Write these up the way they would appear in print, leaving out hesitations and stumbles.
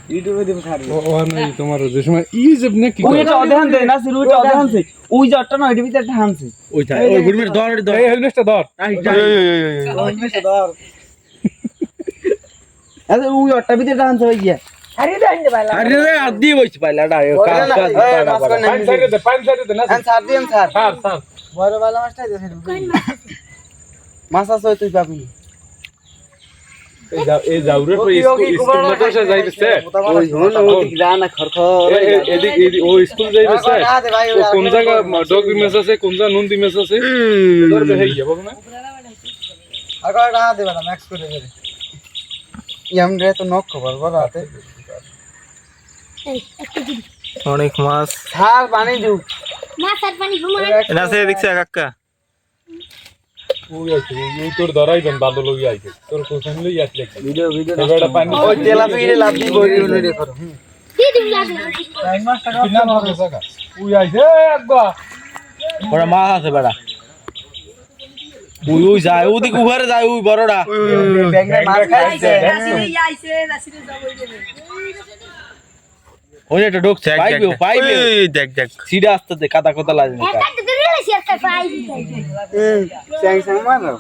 ইউটিউবে দিম ছাড়ি ও না তোমার যে সময় ইজিপ্ট না কি ওই এটা অধান দে না সিরু এটা অধান সে ওই জটটা না ওইটা ভিতরে ঢানছে ওইটা ওই গুড়মির ধর এই হেলমেটটা ধর ওইটা ধর আরে ওই জটটা ভিতরে ঢানছে ওই গিয়া আরে দেন দে ভাইলা আরে রে আদি বইছে পাইলাটা কাজ কাজ পাঁচ সাইডে দে না ছাড় দিম ছাড় স্যার বড় বালা মাছটা দে মাছ আছে তুই পাবি এই যাওরে তো স্কুল মাদ্রাসা যাইতেছে ওই হন ওই জানা খরখর এদিক ও স্কুল যাইতেছে কোন জায়গা ডগ মেস আছে কোন জায়গা নুন মেস আছে ধর বে হই যাবো না আগা রাহা দে বালা ম্যাক্স করে দে ইয়াম রে তো নক খবর বড়াতে অনেক মাছ ছাড় পানি দিউ মাছ আর পানি ঘুমায় এটা সে দেখছে কাকা ওই আছে ওই তোর ধরাই দেন ভালো লগি আইছে তোর কোথায় লই আসলে ভিডিও এবারে পানি ওই তেলা পিড়ে লাভ দি বড়ি উনি রে করো দি দিবি লাগবে টাইম মাছটা কিনা হবে জায়গা ওই আইছে একবা বড় মাছ আছে বড়া ওই ওই যায় ওদিক উহারে যায় ওই বড়টা ব্যাংকে মাছ খাইছে আইছে রাসিরে যাব ওই এটা ঢুকছে পাইবে দেখ দেখ সিধা আসতে দে কাদা কথা লাগে না একটা দিলে শেয়ার করে পাই দিতে স্যাং স্যাং মারো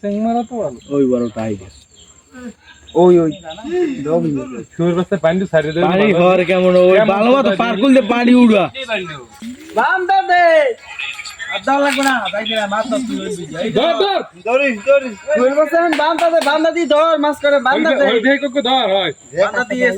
সেং মারা তো ভালো ওই বড়টা আইবে ওই দবি সুর বস্তে পানি সারি দে পানি ঘর কেমন ওই বালুয়া তো পার্কুল দে পানি উড়া বাম দাও দে আদা লাগবে না ভাই দিরা মাছ তো তুই ধর ধর দরিস তুই বসেন বাম দাও দি ধর মাছ করে বাম দাও দে ওই দেখো ধর হয় বাম দাও দিয়ে